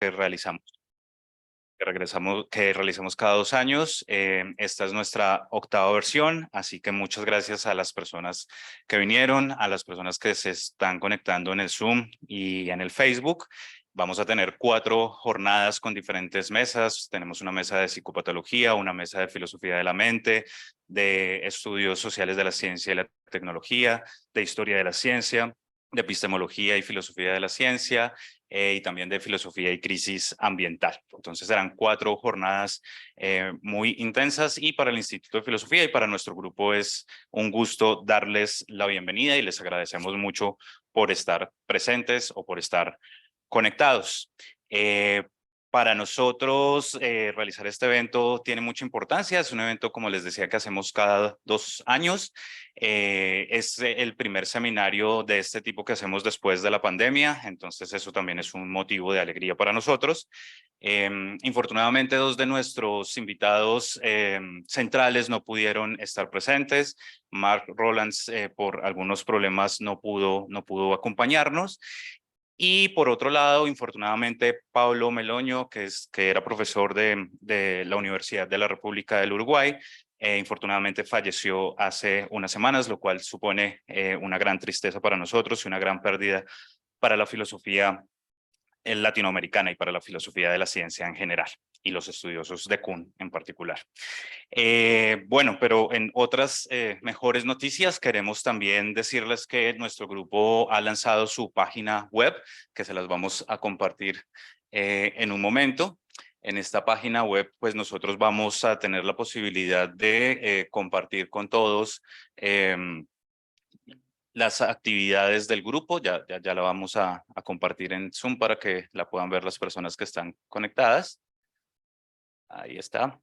que realizamos cada 2 años. Esta es nuestra 8ª versión, así que muchas gracias a las personas que vinieron, a las personas que se están conectando en el Zoom y en el Facebook. Vamos a tener 4 jornadas con diferentes mesas. Tenemos una mesa de psicopatología, una mesa de filosofía de la mente, de estudios sociales de la ciencia y la tecnología, de historia de la ciencia, de epistemología y filosofía de la ciencia, y también de filosofía y crisis ambiental. Entonces serán 4 jornadas muy intensas, y para el Instituto de Filosofía y para nuestro grupo es un gusto darles la bienvenida y les agradecemos mucho por estar presentes o por estar conectados. Para nosotros realizar este evento tiene mucha importancia. Es un evento, como les decía, que hacemos cada 2 años. Es el primer seminario de este tipo que hacemos después de la pandemia, entonces eso también es un motivo de alegría para nosotros. Infortunadamente, 2 de nuestros invitados centrales no pudieron estar presentes. Mark Rowlands, por algunos problemas, no pudo acompañarnos. Y por otro lado, infortunadamente, Pablo Meloño, que era profesor de la Universidad de la República del Uruguay, infortunadamente falleció hace unas semanas, lo cual supone una gran tristeza para nosotros y una gran pérdida para la filosofía latinoamericana y para la filosofía de la ciencia en general, y los estudiosos de Kuhn en particular. Bueno, pero en otras mejores noticias, queremos también decirles que nuestro grupo ha lanzado su página web, que se las vamos a compartir en un momento. En esta página web, pues nosotros vamos a tener la posibilidad de compartir con todos las actividades del grupo. Ya la vamos a compartir en Zoom para que la puedan ver las personas que están conectadas. Ahí está.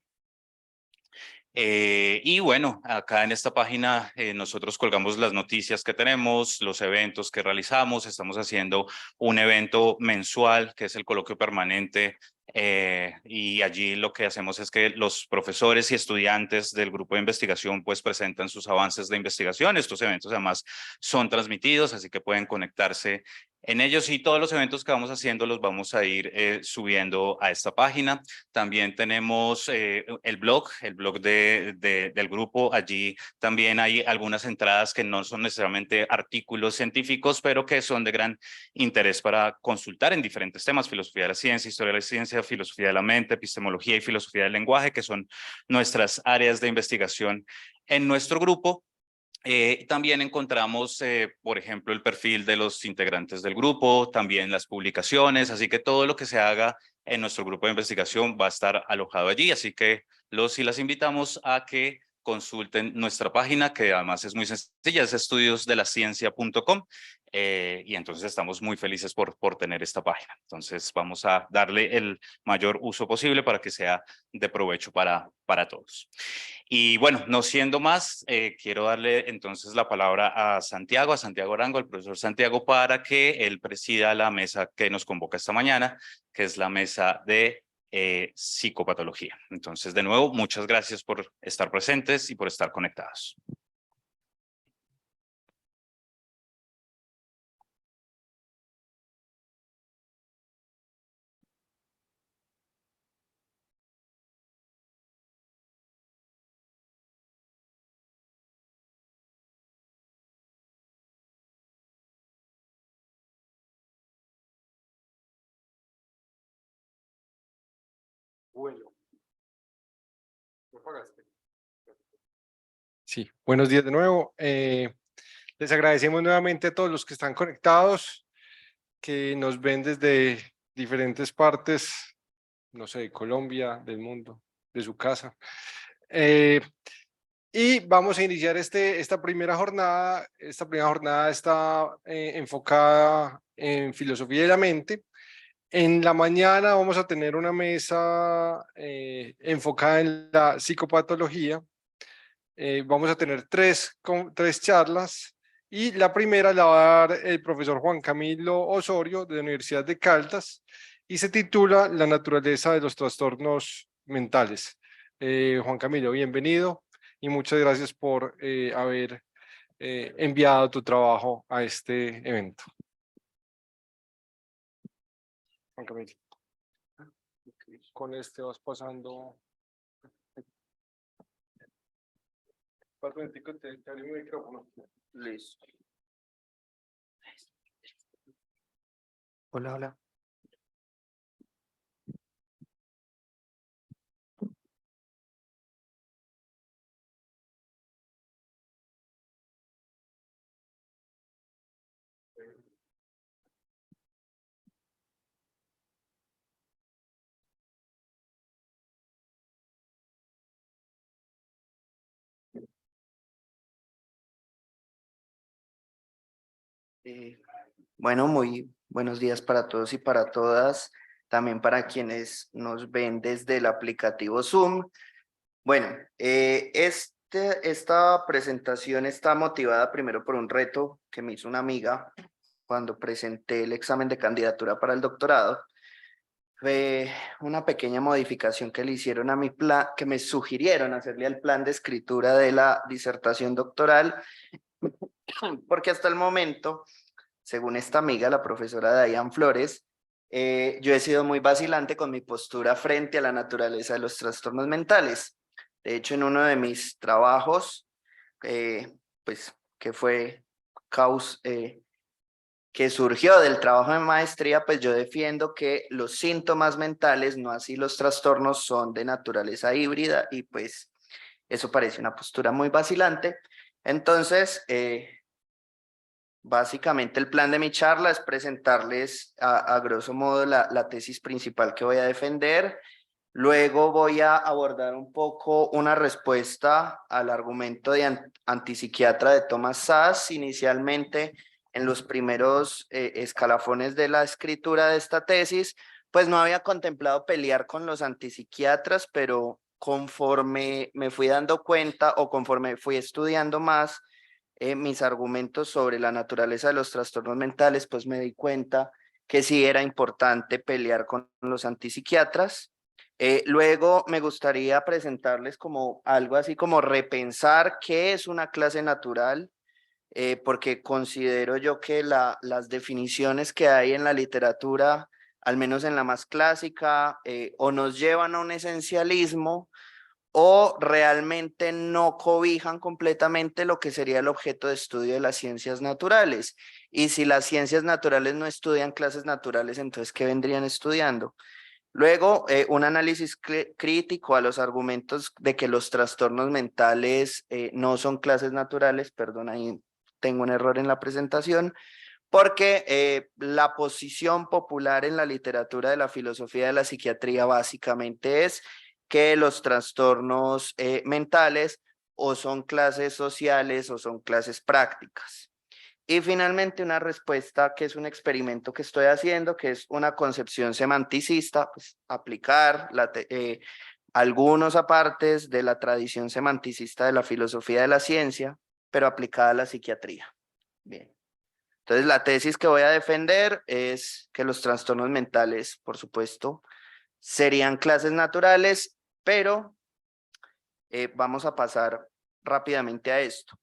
Y bueno, acá en esta página nosotros colgamos las noticias que tenemos, los eventos que realizamos. Estamos haciendo un evento mensual que es el coloquio permanente, y allí lo que hacemos es que los profesores y estudiantes del grupo de investigación pues presentan sus avances de investigación. Estos eventos además son transmitidos, así que pueden conectarse en ellos, y todos los eventos que vamos haciendo los vamos a ir subiendo a esta página. También tenemos el blog del grupo. Allí también hay algunas entradas que no son necesariamente artículos científicos, pero que son de gran interés para consultar en diferentes temas: filosofía de la ciencia, historia de la ciencia, filosofía de la mente, epistemología y filosofía del lenguaje, que son nuestras áreas de investigación en nuestro grupo. También encontramos, por ejemplo, el perfil de los integrantes del grupo, también las publicaciones, así que todo lo que se haga en nuestro grupo de investigación va a estar alojado allí. Así que los y las invitamos a que consulten nuestra página, que además es muy sencilla, es estudiosdelaciencia.com, y entonces estamos muy felices por tener esta página. Entonces vamos a darle el mayor uso posible para que sea de provecho para todos. Y bueno, no siendo más, quiero darle entonces la palabra a Santiago Arango, al profesor Santiago, para que él presida la mesa que nos convoca esta mañana, que es la mesa de psicopatología. Entonces, de nuevo, muchas gracias por estar presentes y por estar conectados. Vuelo. ¿Lo pagaste? Sí, buenos días de nuevo. Les agradecemos nuevamente a todos los que están conectados, que nos ven desde diferentes partes, no sé, de Colombia, del mundo, de su casa. Y vamos a iniciar esta primera jornada. Esta primera jornada está enfocada en filosofía de la mente. En la mañana vamos a tener una mesa enfocada en la psicopatología. Vamos a tener tres charlas, y la primera la va a dar el profesor Juan Camilo Osorio de la Universidad de Caldas, y se titula La naturaleza de los trastornos mentales. Juan Camilo, bienvenido y muchas gracias por haber enviado tu trabajo a este evento. Juan Camilo. Con este vas pasando. Patrón, te abrí mi micrófono. Listo. Hola, hola. Bueno, muy buenos días para todos y para todas, también para quienes nos ven desde el aplicativo Zoom. Bueno, esta presentación está motivada primero por un reto que me hizo una amiga cuando presenté el examen de candidatura para el doctorado. Fue una pequeña modificación que le hicieron a mi plan, que me sugirieron hacerle al plan de escritura de la disertación doctoral, porque hasta el momento, según esta amiga, la profesora Diane Flores, yo he sido muy vacilante con mi postura frente a la naturaleza de los trastornos mentales. De hecho, en uno de mis trabajos, pues que fue que surgió del trabajo de maestría, pues yo defiendo que los síntomas mentales, no así los trastornos, son de naturaleza híbrida y pues eso parece una postura muy vacilante. Entonces, básicamente el plan de mi charla es presentarles a grosso modo la tesis principal que voy a defender. Luego voy a abordar un poco una respuesta al argumento de antipsiquiatra de Thomas Szasz. Inicialmente, en los primeros escalafones de la escritura de esta tesis, pues no había contemplado pelear con los antipsiquiatras, pero conforme me fui dando cuenta o conforme fui estudiando más mis argumentos sobre la naturaleza de los trastornos mentales, pues me di cuenta que sí era importante pelear con los antipsiquiatras. Luego me gustaría presentarles como algo así como repensar qué es una clase natural, porque considero yo que las definiciones que hay en la literatura, al menos en la más clásica, o nos llevan a un esencialismo o realmente no cobijan completamente lo que sería el objeto de estudio de las ciencias naturales. Y si las ciencias naturales no estudian clases naturales, entonces, ¿qué vendrían estudiando? Luego, un análisis crítico a los argumentos de que los trastornos mentales no son clases naturales. Perdón, ahí tengo un error en la presentación, porque la posición popular en la literatura de la filosofía de la psiquiatría básicamente es que los trastornos mentales o son clases sociales o son clases prácticas. Y finalmente una respuesta que es un experimento que estoy haciendo, que es una concepción semanticista, pues aplicar algunos apartes de la tradición semanticista de la filosofía de la ciencia, pero aplicada a la psiquiatría. Bien. Entonces la tesis que voy a defender es que los trastornos mentales, por supuesto, serían clases naturales, pero vamos a pasar rápidamente a esto.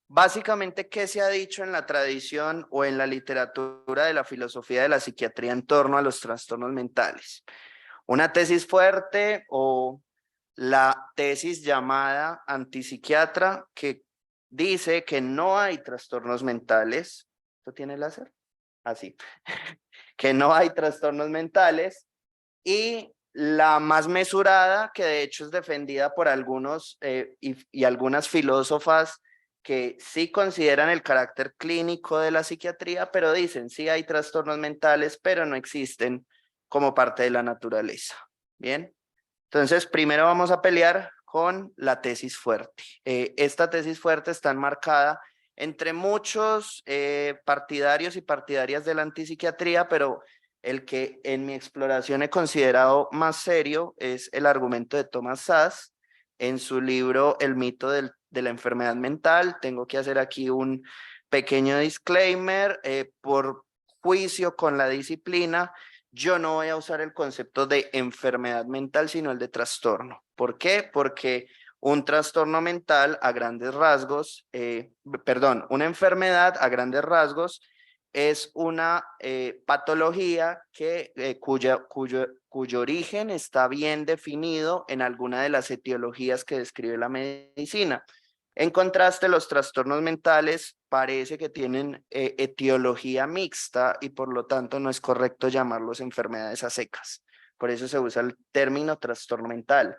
Básicamente, ¿qué se ha dicho en la tradición o en la literatura de la filosofía de la psiquiatría en torno a los trastornos mentales? Una tesis fuerte o la tesis llamada antipsiquiatra, que dice que no hay trastornos mentales. ¿Esto tiene láser? Así. Que no hay trastornos mentales. Y la más mesurada, que de hecho es defendida por algunos y algunas filósofas que sí consideran el carácter clínico de la psiquiatría, pero dicen sí hay trastornos mentales, pero no existen como parte de la naturaleza. Bien, entonces primero vamos a pelear con la tesis fuerte. Esta tesis fuerte está enmarcada entre muchos partidarios y partidarias de la antipsiquiatría, pero el que en mi exploración he considerado más serio es el argumento de Thomas Szasz en su libro El mito de la enfermedad mental. Tengo que hacer aquí un pequeño disclaimer. Por juicio con la disciplina, yo no voy a usar el concepto de enfermedad mental, sino el de trastorno. ¿Por qué? Porque un trastorno mental a grandes rasgos, una enfermedad a grandes rasgos es una patología cuyo origen está bien definido en alguna de las etiologías que describe la medicina. En contraste, los trastornos mentales parece que tienen etiología mixta y por lo tanto no es correcto llamarlos enfermedades a secas. Por eso se usa el término trastorno mental.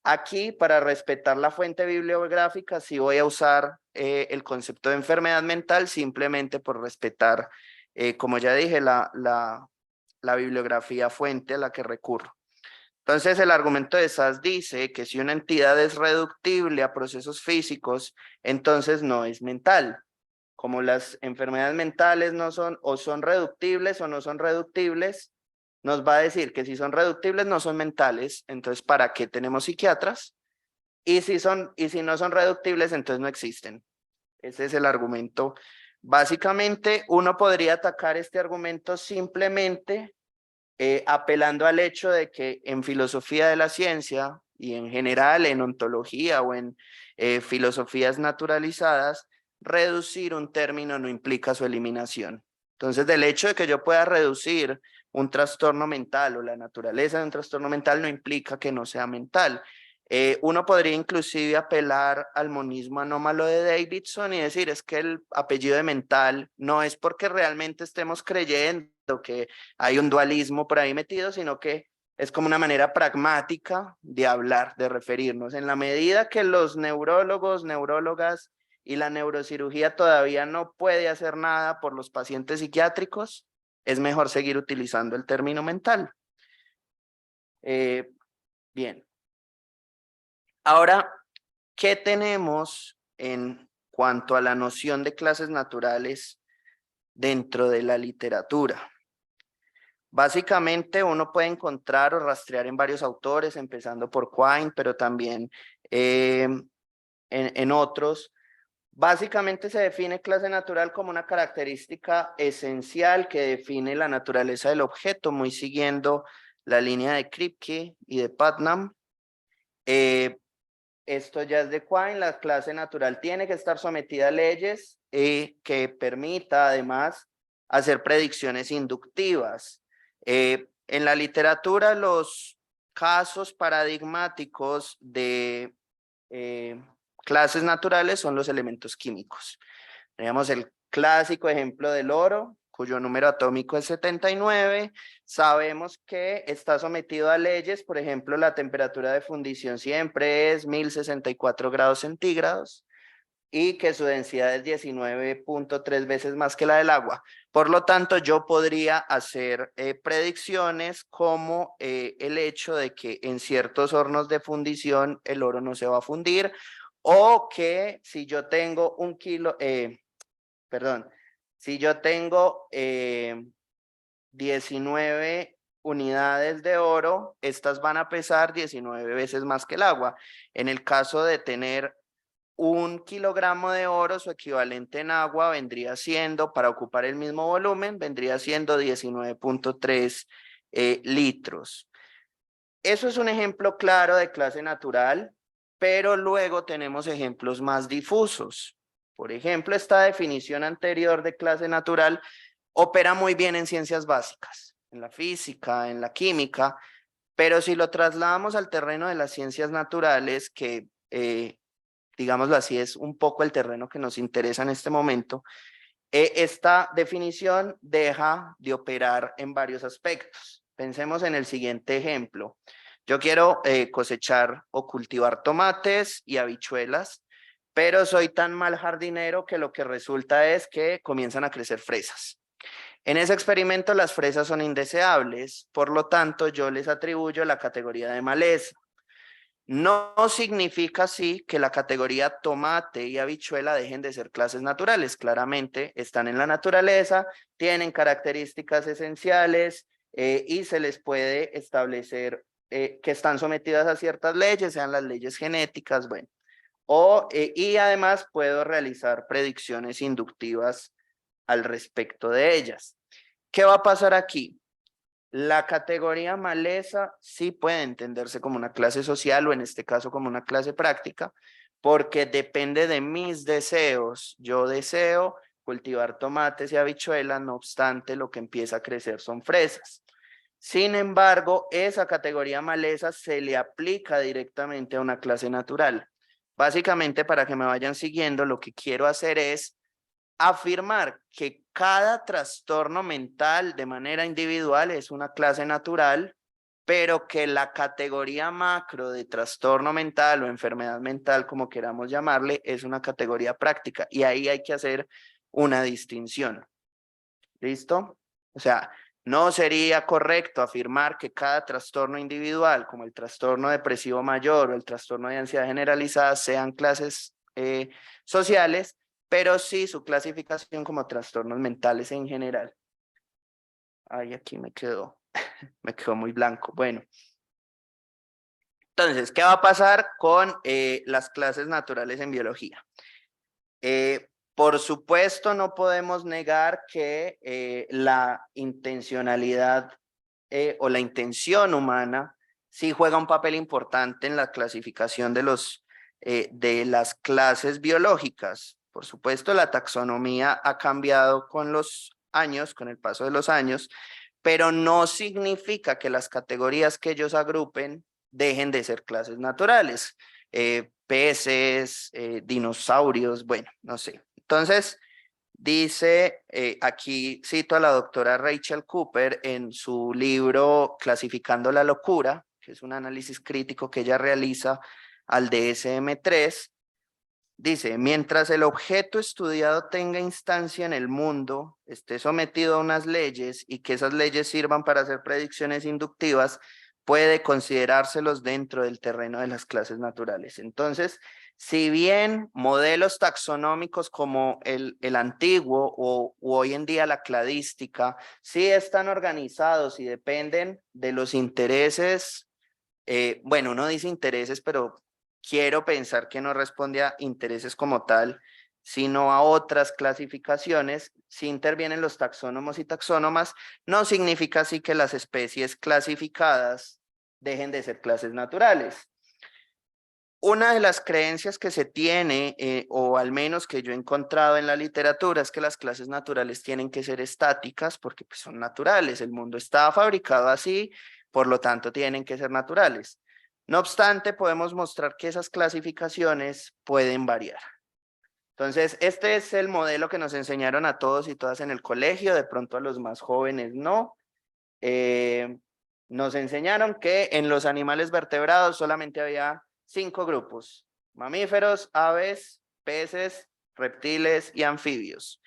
Aquí, para respetar la fuente bibliográfica, sí voy a usar el concepto de enfermedad mental simplemente por respetar, como ya dije, la bibliografía fuente a la que recurro. Entonces, el argumento de Sass dice que si una entidad es reductible a procesos físicos, entonces no es mental. Como las enfermedades mentales no son o son reductibles o no son reductibles, nos va a decir que si son reductibles no son mentales, entonces ¿para qué tenemos psiquiatras? Y si no son reductibles, entonces no existen. Ese es el argumento. Básicamente, uno podría atacar este argumento simplemente apelando al hecho de que en filosofía de la ciencia y en general en ontología o en filosofías naturalizadas, reducir un término no implica su eliminación. Entonces, del hecho de que yo pueda reducir un trastorno mental o la naturaleza de un trastorno mental no implica que no sea mental. Uno podría inclusive apelar al monismo anómalo de Davidson y decir es que el apellido de mental no es porque realmente estemos creyendo que hay un dualismo por ahí metido, sino que es como una manera pragmática de hablar, de referirnos. En la medida que los neurólogos, neurólogas y la neurocirugía todavía no puede hacer nada por los pacientes psiquiátricos, es mejor seguir utilizando el término mental. Bien. Ahora, ¿qué tenemos en cuanto a la noción de clases naturales dentro de la literatura? Básicamente uno puede encontrar o rastrear en varios autores, empezando por Quine, pero también en otros. Básicamente se define clase natural como una característica esencial que define la naturaleza del objeto, muy siguiendo la línea de Kripke y de Putnam. Esto ya es de Quine, la clase natural tiene que estar sometida a leyes que permita además hacer predicciones inductivas. En la literatura los casos paradigmáticos de clases naturales son los elementos químicos. Tenemos el clásico ejemplo del oro, cuyo número atómico es 79. Sabemos que está sometido a leyes, por ejemplo, la temperatura de fundición siempre es 1064 grados centígrados y que su densidad es 19.3 veces más que la del agua. Por lo tanto, yo podría hacer predicciones como el hecho de que en ciertos hornos de fundición el oro no se va a fundir, o que si yo tengo si yo tengo 19 unidades de oro, estas van a pesar 19 veces más que el agua. En el caso de tener 1 kilogramo de oro, su equivalente en agua vendría siendo, para ocupar el mismo volumen, vendría siendo 19.3 litros. Eso es un ejemplo claro de clase natural, pero luego tenemos ejemplos más difusos. Por ejemplo, esta definición anterior de clase natural opera muy bien en ciencias básicas, en la física, en la química, pero si lo trasladamos al terreno de las ciencias naturales, que digámoslo así, es un poco el terreno que nos interesa en este momento, esta definición deja de operar en varios aspectos. Pensemos en el siguiente ejemplo. Yo quiero cosechar o cultivar tomates y habichuelas, pero soy tan mal jardinero que lo que resulta es que comienzan a crecer fresas. En ese experimento las fresas son indeseables, por lo tanto yo les atribuyo la categoría de maleza. No significa así que la categoría tomate y habichuela dejen de ser clases naturales. Claramente están en la naturaleza, tienen características esenciales y se les puede establecer que están sometidas a ciertas leyes, sean las leyes genéticas, bueno. Y además puedo realizar predicciones inductivas al respecto de ellas. ¿Qué va a pasar aquí? La categoría maleza sí puede entenderse como una clase social o en este caso como una clase práctica, porque depende de mis deseos. Yo deseo cultivar tomates y habichuelas, no obstante, lo que empieza a crecer son fresas. Sin embargo, esa categoría maleza se le aplica directamente a una clase natural. Básicamente, para que me vayan siguiendo, lo que quiero hacer es afirmar que cada trastorno mental de manera individual es una clase natural, pero que la categoría macro de trastorno mental o enfermedad mental, como queramos llamarle, es una categoría práctica. Y ahí hay que hacer una distinción. ¿Listo? O sea, no sería correcto afirmar que cada trastorno individual, como el trastorno depresivo mayor o el trastorno de ansiedad generalizada, sean clases sociales, pero sí su clasificación como trastornos mentales en general. Ay, aquí me quedó muy blanco. Bueno. Entonces, ¿qué va a pasar con las clases naturales en biología? Por supuesto, no podemos negar que la intencionalidad o la intención humana sí juega un papel importante en la clasificación de las clases biológicas. Por supuesto, la taxonomía ha cambiado con los años, con el paso de los años, pero no significa que las categorías que ellos agrupen dejen de ser clases naturales. Peces, dinosaurios, bueno, no sé. Entonces, dice, aquí cito a la doctora Rachel Cooper en su libro Clasificando la locura, que es un análisis crítico que ella realiza al DSM-3. Dice, mientras el objeto estudiado tenga instancia en el mundo, esté sometido a unas leyes y que esas leyes sirvan para hacer predicciones inductivas, puede considerárselos dentro del terreno de las clases naturales. Entonces, si bien modelos taxonómicos como el antiguo o hoy en día la cladística sí están organizados y dependen de los intereses, bueno, uno dice intereses, pero quiero pensar que no responde a intereses como tal, sino a otras clasificaciones. Si intervienen los taxónomos y taxónomas, no significa así que las especies clasificadas dejen de ser clases naturales. Una de las creencias que se tiene, o al menos que yo he encontrado en la literatura, es que las clases naturales tienen que ser estáticas porque pues, son naturales. El mundo está fabricado así, por lo tanto tienen que ser naturales. No obstante, podemos mostrar que esas clasificaciones pueden variar. Entonces, este es el modelo que nos enseñaron a todos y todas en el colegio, de pronto a los más jóvenes no. Nos enseñaron que en los animales vertebrados solamente había 5 grupos: mamíferos, aves, peces, reptiles y anfibios.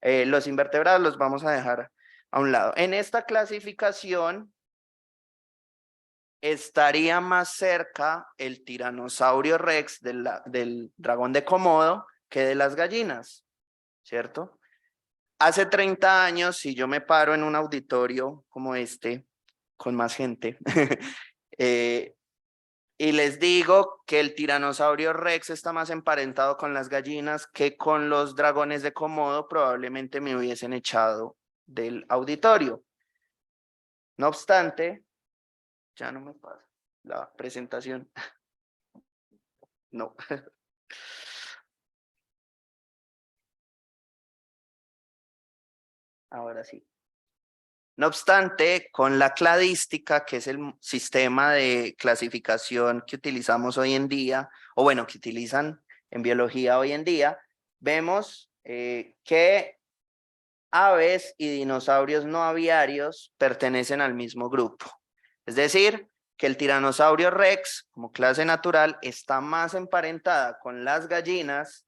Los invertebrados los vamos a dejar a un lado. En esta clasificación estaría más cerca el tiranosaurio rex del dragón de Komodo que de las gallinas, ¿cierto? Hace 30 años, si yo me paro en un auditorio como este, con más gente, y les digo que el tiranosaurio rex está más emparentado con las gallinas que con los dragones de Komodo, probablemente me hubiesen echado del auditorio. No obstante, ya no me pasa la presentación. No. Ahora sí. No obstante, con la cladística, que es el sistema de clasificación que utilizamos hoy en día, o bueno, que utilizan en biología hoy en día, vemos que aves y dinosaurios no aviarios pertenecen al mismo grupo. Es decir, que el tiranosaurio rex, como clase natural, está más emparentada con las gallinas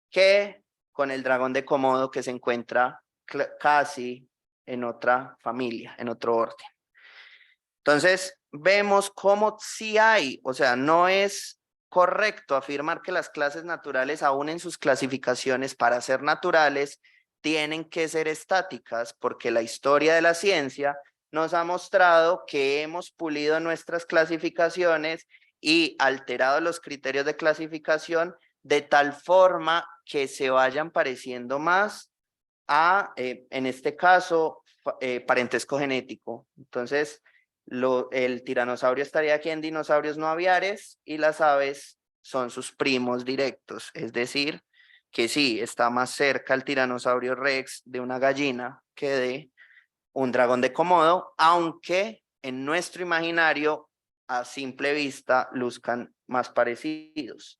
que con el dragón de Komodo, que se encuentra casi en otra familia, en otro orden. Entonces, vemos cómo sí hay, o sea, no es correcto afirmar que las clases naturales, aún en sus clasificaciones para ser naturales, tienen que ser estáticas, porque la historia de la ciencia nos ha mostrado que hemos pulido nuestras clasificaciones y alterado los criterios de clasificación de tal forma que se vayan pareciendo más a, en este caso, parentesco genético. Entonces, el tiranosaurio estaría aquí en dinosaurios no aviares y las aves son sus primos directos, es decir, que sí, está más cerca el tiranosaurio Rex de una gallina que de un dragón de Komodo, aunque en nuestro imaginario a simple vista luzcan más parecidos.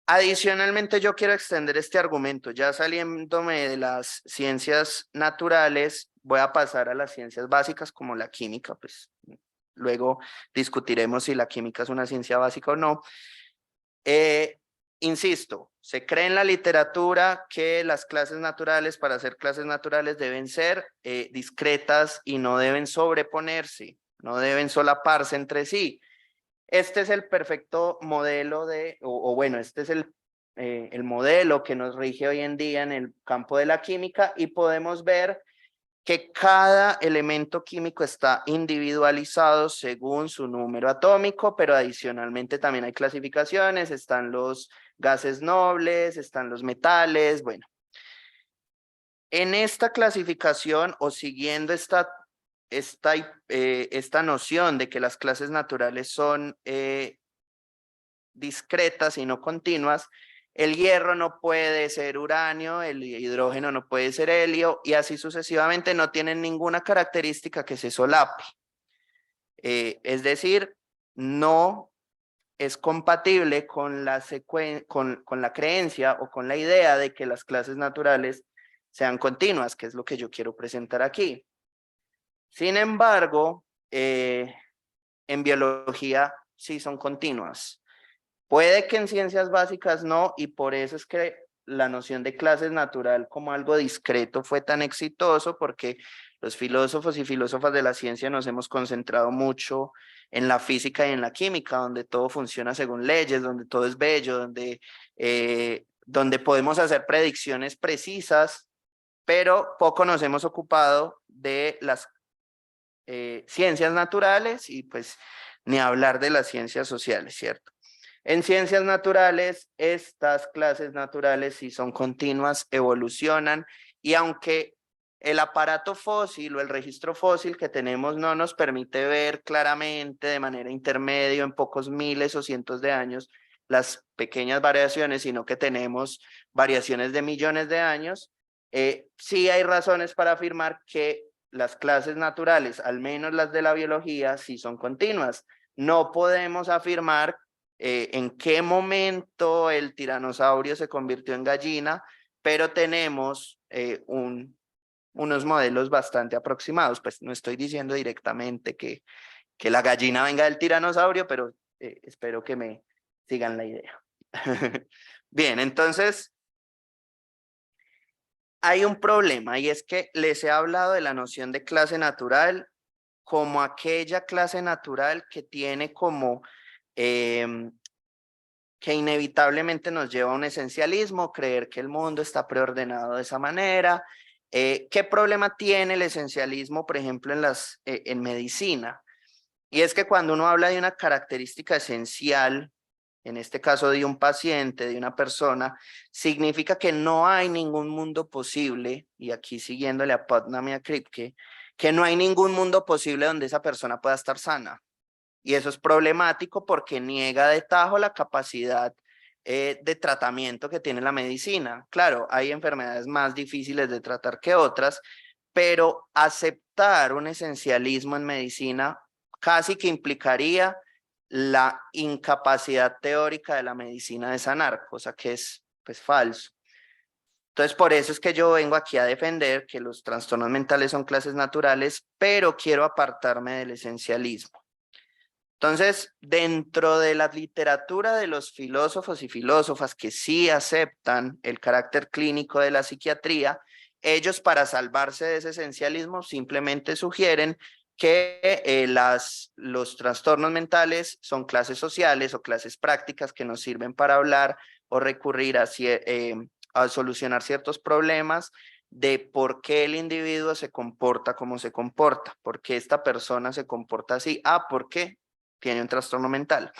Adicionalmente, yo quiero extender este argumento, ya saliéndome de las ciencias naturales, voy a pasar a las ciencias básicas como la química, pues luego discutiremos si la química es una ciencia básica o no. Insisto, se cree en la literatura que las clases naturales, para ser clases naturales, deben ser discretas y no deben sobreponerse, no deben solaparse entre sí. Este es el perfecto modelo o bueno, este es el modelo que nos rige hoy en día en el campo de la química y podemos ver que cada elemento químico está individualizado según su número atómico, pero adicionalmente también hay clasificaciones, están los gases nobles, están los metales, bueno. En esta clasificación o siguiendo esta noción de que las clases naturales son discretas y no continuas, el hierro no puede ser uranio, el hidrógeno no puede ser helio y así sucesivamente, no tienen ninguna característica que se solape. Es decir, no es compatible con la creencia o con la idea de que las clases naturales sean continuas, que es lo que yo quiero presentar aquí. Sin embargo, en biología sí son continuas. Puede que en ciencias básicas no, y por eso es que la noción de clases natural como algo discreto fue tan exitoso, porque los filósofos y filósofas de la ciencia nos hemos concentrado mucho en la física y en la química, donde todo funciona según leyes, donde todo es bello, donde podemos hacer predicciones precisas, pero poco nos hemos ocupado de las ciencias naturales y pues ni hablar de las ciencias sociales, ¿cierto? En ciencias naturales, estas clases naturales, si son continuas, evolucionan y aunque el aparato fósil o el registro fósil que tenemos no nos permite ver claramente de manera intermedia en pocos miles o cientos de años las pequeñas variaciones, sino que tenemos variaciones de millones de años, sí hay razones para afirmar que las clases naturales, al menos las de la biología, sí son continuas. No podemos afirmar en qué momento el tiranosaurio se convirtió en gallina, pero tenemos unos modelos bastante aproximados. Pues no estoy diciendo directamente que la gallina venga del tiranosaurio, pero espero que me sigan la idea. Bien, entonces hay un problema y es que les he hablado de la noción de clase natural como aquella clase natural que tiene como que inevitablemente nos lleva a un esencialismo, creer que el mundo está preordenado de esa manera. ¿Qué problema tiene el esencialismo, por ejemplo, en medicina? Y es que cuando uno habla de una característica esencial, en este caso de un paciente, de una persona, significa que no hay ningún mundo posible, y aquí siguiéndole a Putnam y a Kripke, que no hay ningún mundo posible donde esa persona pueda estar sana. Y eso es problemático porque niega de tajo la capacidad de tratamiento que tiene la medicina. Claro, hay enfermedades más difíciles de tratar que otras, pero aceptar un esencialismo en medicina casi que implicaría la incapacidad teórica de la medicina de sanar, cosa que es pues falso. Entonces, por eso es que yo vengo aquí a defender que los trastornos mentales son clases naturales, pero quiero apartarme del esencialismo. Entonces, dentro de la literatura de los filósofos y filósofas que sí aceptan el carácter clínico de la psiquiatría, ellos para salvarse de ese esencialismo simplemente sugieren que los trastornos mentales son clases sociales o clases prácticas que nos sirven para hablar o recurrir a solucionar ciertos problemas de por qué el individuo se comporta como se comporta, por qué esta persona se comporta así, ¿por qué? Tiene un trastorno mental.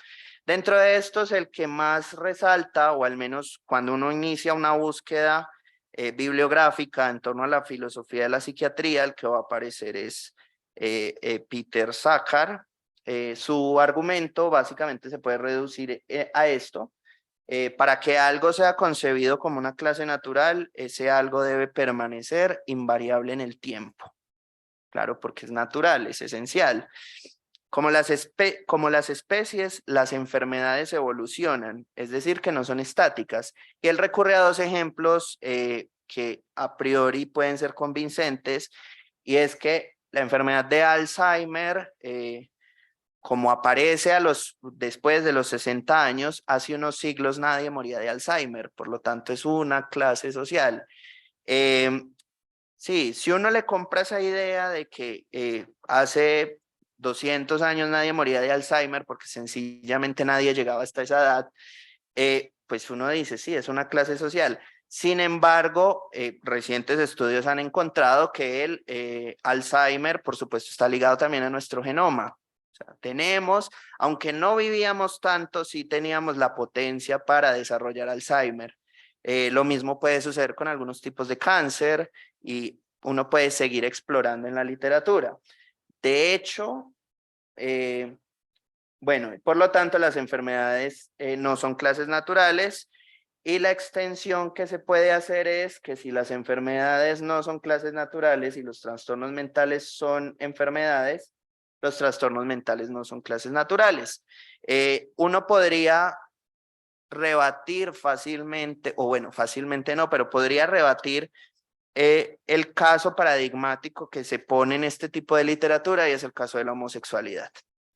Dentro de estos, el que más resalta, o al menos cuando uno inicia una búsqueda bibliográfica en torno a la filosofía de la psiquiatría, el que va a aparecer es Peter Sackar. Su argumento básicamente se puede reducir a esto. Para que algo sea concebido como una clase natural, ese algo debe permanecer invariable en el tiempo. Claro, porque es natural, es esencial. Como las especies, las enfermedades evolucionan, es decir, que no son estáticas. Y él recurre a dos ejemplos que a priori pueden ser convincentes, y es que la enfermedad de Alzheimer, como aparece después de los 60 años, hace unos siglos nadie moría de Alzheimer, por lo tanto es una clase social. Sí, si uno le compra esa idea de que hace 200 años nadie moría de Alzheimer porque sencillamente nadie llegaba hasta esa edad, pues uno dice, sí, es una clase social. Sin embargo, recientes estudios han encontrado que el Alzheimer, por supuesto, está ligado también a nuestro genoma. O sea, tenemos, aunque no vivíamos tanto, sí teníamos la potencia para desarrollar Alzheimer. Lo mismo puede suceder con algunos tipos de cáncer y uno puede seguir explorando en la literatura. De hecho, bueno, por lo tanto, las enfermedades no son clases naturales, y la extensión que se puede hacer es que si las enfermedades no son clases naturales y los trastornos mentales son enfermedades, los trastornos mentales no son clases naturales. Uno podría rebatir fácilmente, o bueno, fácilmente no, pero podría rebatir el caso paradigmático que se pone en este tipo de literatura, y es el caso de la homosexualidad.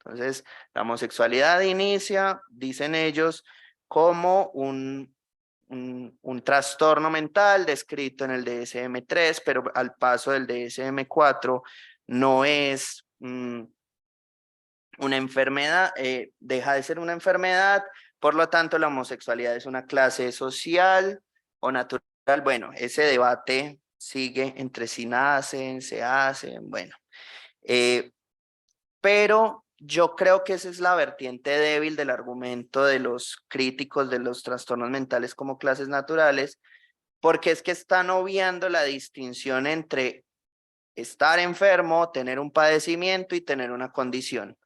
Entonces, la homosexualidad inicia, dicen ellos, como un trastorno mental descrito en el DSM-3, pero al paso del DSM-4 no es una enfermedad, deja de ser una enfermedad, por lo tanto la homosexualidad es una clase social o natural. Bueno, ese debate sigue entre si nacen, se hacen, bueno. Pero yo creo que esa es la vertiente débil del argumento de los críticos de los trastornos mentales como clases naturales, porque es que están obviando la distinción entre estar enfermo, tener un padecimiento y tener una condición.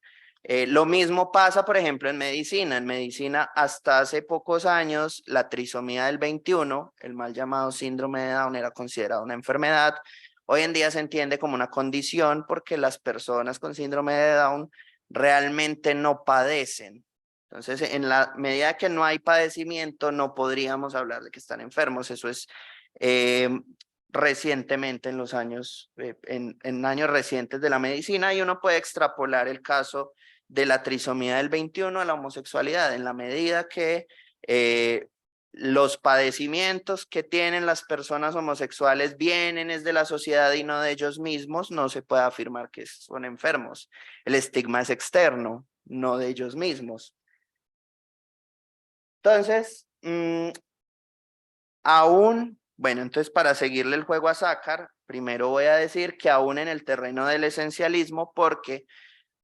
Lo mismo pasa, por ejemplo, en medicina. En medicina, hasta hace pocos años, la trisomía del 21, el mal llamado síndrome de Down, era considerada una enfermedad. Hoy en día se entiende como una condición porque las personas con síndrome de Down realmente no padecen. Entonces, en la medida que no hay padecimiento, no podríamos hablar de que están enfermos. Eso es recientemente en los años, en años recientes de la medicina, y uno puede extrapolar el caso de la trisomía del 21 a la homosexualidad, en la medida que los padecimientos que tienen las personas homosexuales vienen es de la sociedad y no de ellos mismos, no se puede afirmar que son enfermos. El estigma es externo, no de ellos mismos. Entonces, bueno, entonces para seguirle el juego a Sácar, primero voy a decir que aún en el terreno del esencialismo, porque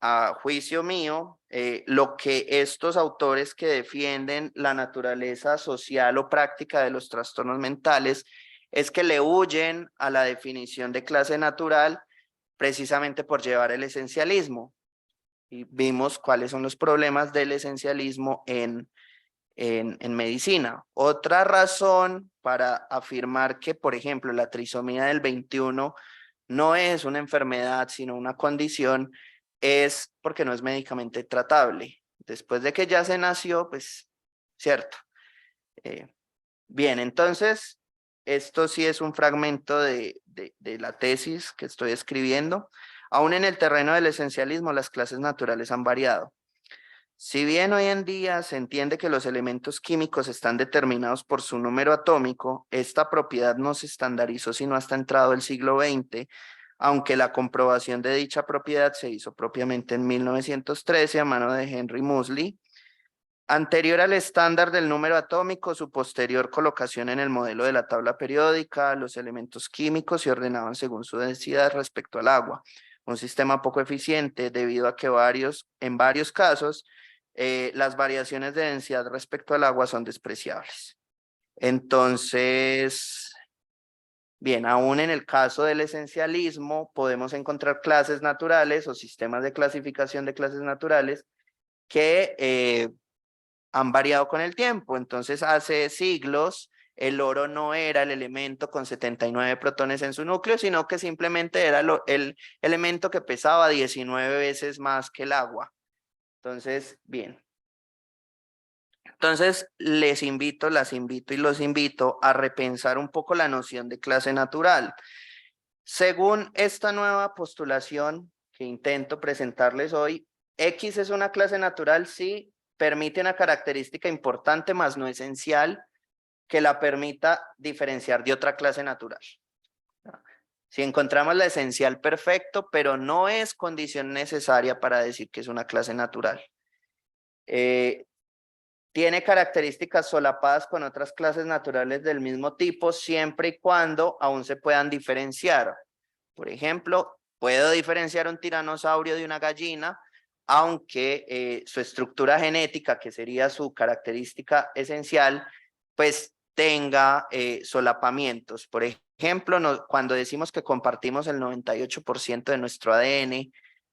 a juicio mío, lo que estos autores que defienden la naturaleza social o práctica de los trastornos mentales es que le huyen a la definición de clase natural precisamente por llevar el esencialismo. Y vimos cuáles son los problemas del esencialismo en medicina. Otra razón para afirmar que, por ejemplo, la trisomía del 21 no es una enfermedad, sino una condición, es porque no es médicamente tratable. Después de que ya se nació, pues, cierto. Bien, entonces, esto sí es un fragmento de la tesis que estoy escribiendo. Aún en el terreno del esencialismo, las clases naturales han variado. Si bien hoy en día se entiende que los elementos químicos están determinados por su número atómico, esta propiedad no se estandarizó sino hasta entrado el siglo XX, aunque la comprobación de dicha propiedad se hizo propiamente en 1913 a mano de Henry Moseley. Anterior al estándar del número atómico, su posterior colocación en el modelo de la tabla periódica, los elementos químicos se ordenaban según su densidad respecto al agua, un sistema poco eficiente debido a que en varios casos, las variaciones de densidad respecto al agua son despreciables. Entonces, bien, aún en el caso del esencialismo, podemos encontrar clases naturales o sistemas de clasificación de clases naturales que han variado con el tiempo. Entonces, hace siglos, el oro no era el elemento con 79 protones en su núcleo, sino que simplemente era el elemento que pesaba 19 veces más que el agua. Entonces, bien. Entonces, les invito, las invito y los invito a repensar un poco la noción de clase natural. Según esta nueva postulación que intento presentarles hoy, X es una clase natural si permite una característica importante, más no esencial, que la permita diferenciar de otra clase natural. Si encontramos la esencial, perfecto, pero no es condición necesaria para decir que es una clase natural. Tiene características solapadas con otras clases naturales del mismo tipo, siempre y cuando aún se puedan diferenciar. Por ejemplo, puedo diferenciar un tiranosaurio de una gallina, aunque su estructura genética, que sería su característica esencial, pues tenga solapamientos. Por ejemplo, cuando decimos que compartimos el 98% de nuestro ADN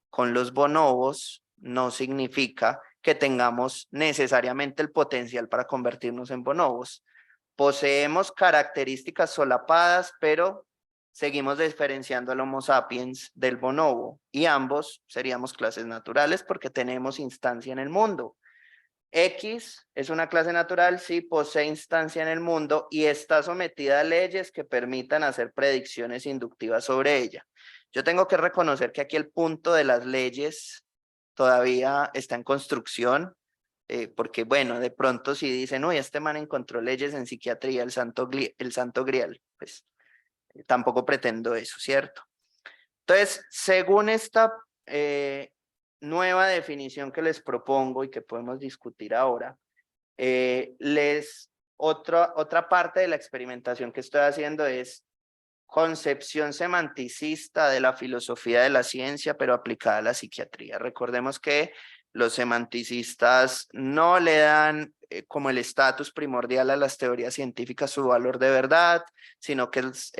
con los bonobos, no significa que tengamos necesariamente el potencial para convertirnos en bonobos. Poseemos características solapadas, pero seguimos diferenciando al Homo sapiens del bonobo y ambos seríamos clases naturales porque tenemos instancia en el mundo. X es una clase natural si posee instancia en el mundo y está sometida a leyes que permitan hacer predicciones inductivas sobre ella. Yo tengo que reconocer que aquí el punto de las leyes todavía está en construcción, porque bueno, de pronto si dicen, uy, este man encontró leyes en psiquiatría, el santo grial, pues tampoco pretendo eso, ¿cierto? Entonces, según esta nueva definición que les propongo y que podemos discutir ahora, otra parte de la experimentación que estoy haciendo es concepción semanticista de la filosofía de la ciencia, pero aplicada a la psiquiatría. Recordemos que los semanticistas no le dan como el estatus primordial a las teorías científicas su valor de verdad, sino que es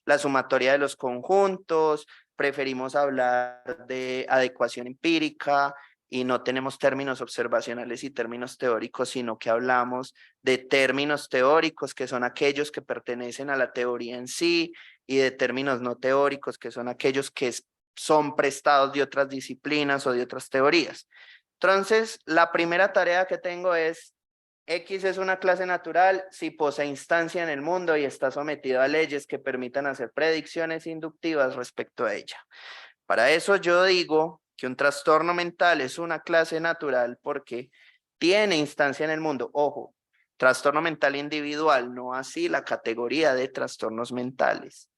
la sumatoria de los conjuntos. Preferimos hablar de adecuación empírica y no tenemos términos observacionales y términos teóricos, sino que hablamos de términos teóricos que son aquellos que pertenecen a la teoría en sí y de términos no teóricos que son aquellos que son prestados de otras disciplinas o de otras teorías. Entonces, la primera tarea que tengo es, X es una clase natural si posee instancia en el mundo y está sometido a leyes que permitan hacer predicciones inductivas respecto a ella. Para eso yo digo que un trastorno mental es una clase natural porque tiene instancia en el mundo. Ojo, trastorno mental individual, no así la categoría de trastornos mentales.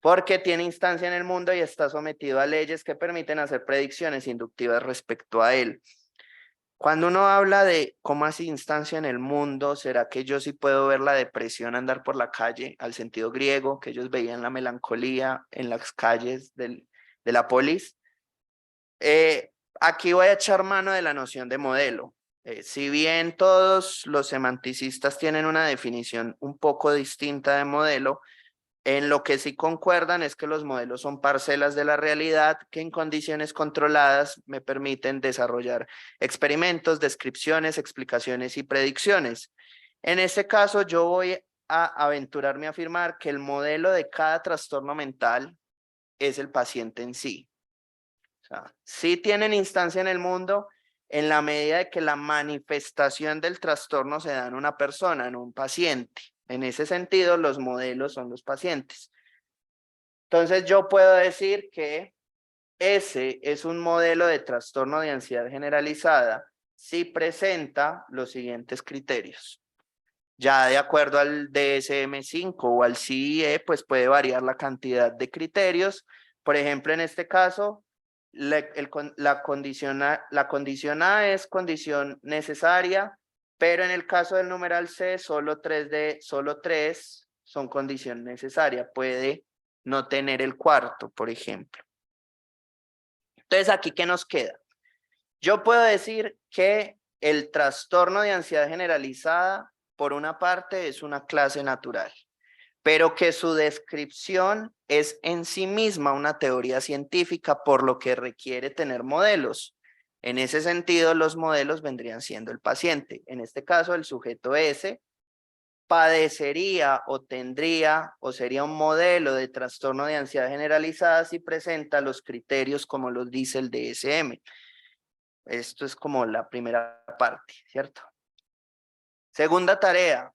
Porque tiene instancia en el mundo y está sometido a leyes que permiten hacer predicciones inductivas respecto a él. Cuando uno habla de cómo hace instancia en el mundo, ¿será que yo sí puedo ver la depresión andar por la calle al sentido griego, que ellos veían la melancolía en las calles de la polis? Aquí voy a echar mano de la noción de modelo. Si bien todos los semanticistas tienen una definición un poco distinta de modelo, en lo que sí concuerdan es que los modelos son parcelas de la realidad que en condiciones controladas me permiten desarrollar experimentos, descripciones, explicaciones y predicciones. En este caso, yo voy a aventurarme a afirmar que el modelo de cada trastorno mental es el paciente en sí. O sea, sí tienen instancia en el mundo en la medida de que la manifestación del trastorno se da en una persona, en un paciente. En ese sentido, los modelos son los pacientes. Entonces, yo puedo decir que ese es un modelo de trastorno de ansiedad generalizada si presenta los siguientes criterios. Ya de acuerdo al DSM-5 o al CIE, pues puede variar la cantidad de criterios. Por ejemplo, en este caso, la condición A es condición necesaria, pero en el caso del numeral C, solo tres son condición necesaria. Puede no tener el cuarto, por ejemplo. Entonces, ¿aquí qué nos queda? Yo puedo decir que el trastorno de ansiedad generalizada, por una parte, es una clase natural, pero que su descripción es en sí misma una teoría científica, por lo que requiere tener modelos. En ese sentido, los modelos vendrían siendo el paciente. En este caso, el sujeto S padecería o tendría o sería un modelo de trastorno de ansiedad generalizada si presenta los criterios como los dice el DSM. Esto es como la primera parte, ¿cierto? Segunda tarea.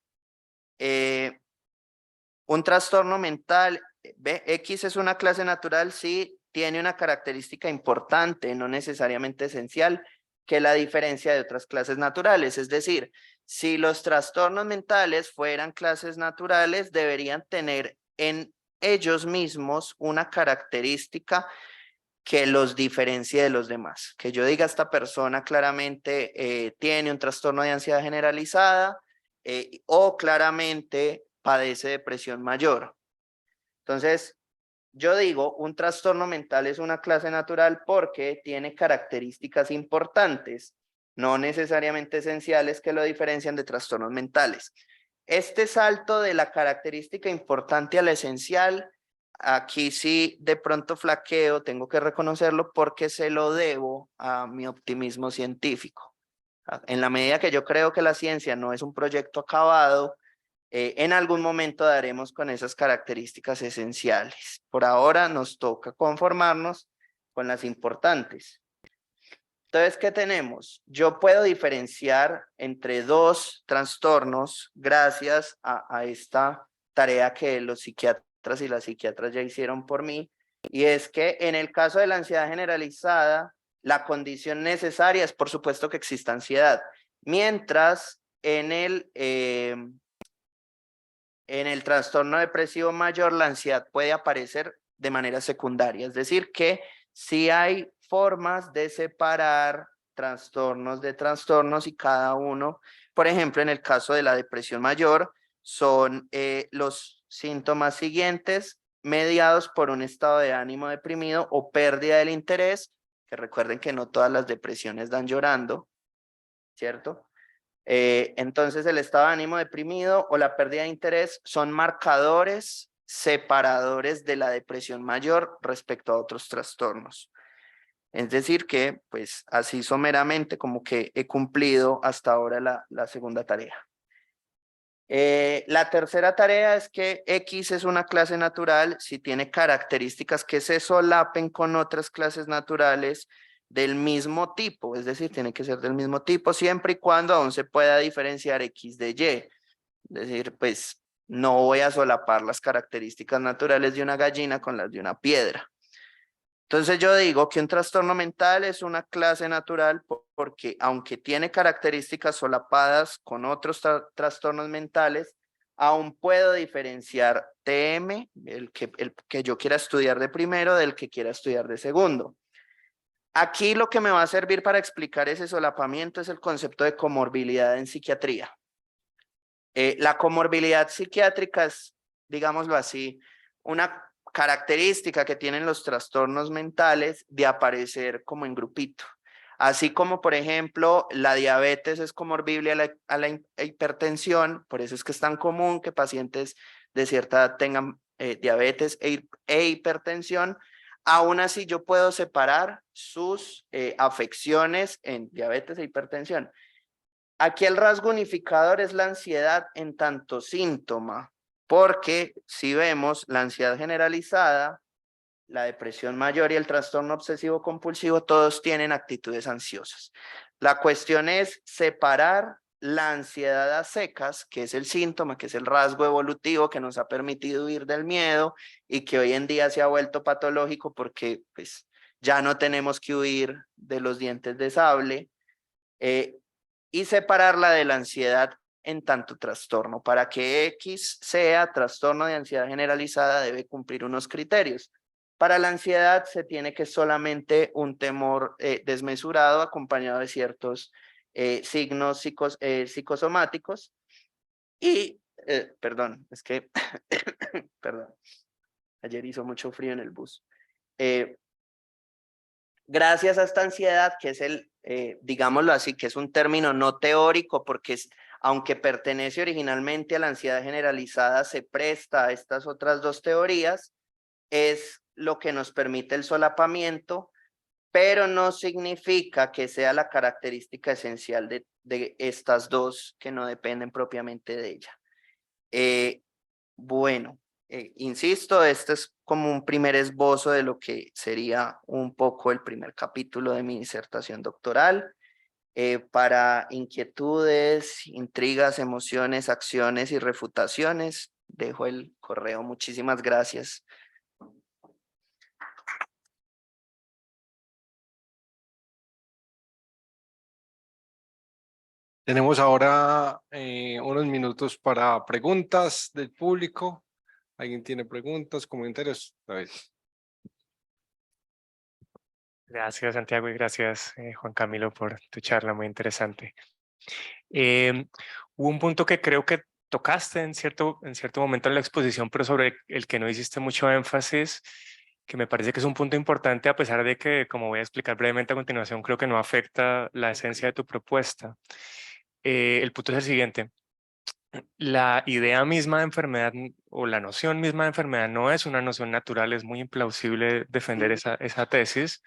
Un trastorno mental, X es una clase natural, sí, tiene una característica importante, no necesariamente esencial, que la diferencia de otras clases naturales. Es decir, si los trastornos mentales fueran clases naturales, deberían tener en ellos mismos una característica que los diferencie de los demás. Que yo diga, esta persona claramente tiene un trastorno de ansiedad generalizada o claramente padece depresión mayor. Entonces, yo digo, un trastorno mental es una clase natural porque tiene características importantes, no necesariamente esenciales, que lo diferencian de trastornos mentales. Este salto de la característica importante a la esencial, aquí sí de pronto flaqueo, tengo que reconocerlo porque se lo debo a mi optimismo científico. En la medida que yo creo que la ciencia no es un proyecto acabado, en algún momento daremos con esas características esenciales. Por ahora nos toca conformarnos con las importantes. Entonces, ¿qué tenemos? Yo puedo diferenciar entre dos trastornos gracias a esta tarea que los psiquiatras y las psiquiatras ya hicieron por mí, y es que en el caso de la ansiedad generalizada, la condición necesaria es por supuesto que exista ansiedad, mientras en el trastorno depresivo mayor, la ansiedad puede aparecer de manera secundaria, es decir, que sí hay formas de separar trastornos de trastornos y cada uno, por ejemplo, en el caso de la depresión mayor, son los síntomas siguientes mediados por un estado de ánimo deprimido o pérdida del interés, que recuerden que no todas las depresiones dan llorando, ¿cierto? Entonces el estado de ánimo deprimido o la pérdida de interés son marcadores separadores de la depresión mayor respecto a otros trastornos. Es decir que, pues, así someramente como que he cumplido hasta ahora la segunda tarea. La tercera tarea es que X es una clase natural si tiene características que se solapen con otras clases naturales del mismo tipo, es decir, tiene que ser del mismo tipo siempre y cuando aún se pueda diferenciar X de Y. Es decir, pues no voy a solapar las características naturales de una gallina con las de una piedra. Entonces yo digo que un trastorno mental es una clase natural porque aunque tiene características solapadas con otros trastornos mentales, aún puedo diferenciar TM, el que yo quiera estudiar de primero, del que quiera estudiar de segundo. Aquí lo que me va a servir para explicar ese solapamiento es el concepto de comorbilidad en psiquiatría. La comorbilidad psiquiátrica es, digámoslo así, una característica que tienen los trastornos mentales de aparecer como en grupito. Así como, por ejemplo, la diabetes es comorbible a la hipertensión, por eso es que es tan común que pacientes de cierta edad tengan diabetes e hipertensión. Aún así, yo puedo separar sus afecciones en diabetes e hipertensión. Aquí el rasgo unificador es la ansiedad en tanto síntoma, porque si vemos la ansiedad generalizada, la depresión mayor y el trastorno obsesivo compulsivo, todos tienen actitudes ansiosas. La cuestión es separar la ansiedad a secas, que es el síntoma, que es el rasgo evolutivo que nos ha permitido huir del miedo y que hoy en día se ha vuelto patológico porque pues, ya no tenemos que huir de los dientes de sable, y separarla de la ansiedad en tanto trastorno. Para que X sea trastorno de ansiedad generalizada debe cumplir unos criterios. Para la ansiedad se tiene que solamente un temor desmesurado acompañado de ciertos signos psicosomáticos y, perdón, es que, perdón, ayer hizo mucho frío en el bus. Gracias a esta ansiedad, que es digámoslo así, que es un término no teórico, porque aunque pertenece originalmente a la ansiedad generalizada, se presta a estas otras dos teorías, es lo que nos permite el solapamiento pero no significa que sea la característica esencial de estas dos que no dependen propiamente de ella. Bueno, insisto, este es como un primer esbozo de lo que sería un poco el primer capítulo de mi disertación doctoral. Para inquietudes, intrigas, emociones, acciones y refutaciones, dejo el correo. Muchísimas gracias. Tenemos ahora unos minutos para preguntas del público. ¿Alguien tiene preguntas, comentarios? A ver. Gracias, Santiago, y gracias, Juan Camilo, por tu charla muy interesante. Hubo un punto que creo que tocaste en cierto momento en la exposición, pero sobre el que no hiciste mucho énfasis, que me parece que es un punto importante, a pesar de que, como voy a explicar brevemente a continuación, creo que no afecta la esencia de tu propuesta. El punto es el siguiente. La idea misma de enfermedad o la noción misma de enfermedad no es una noción natural, es muy implausible defender esa tesis.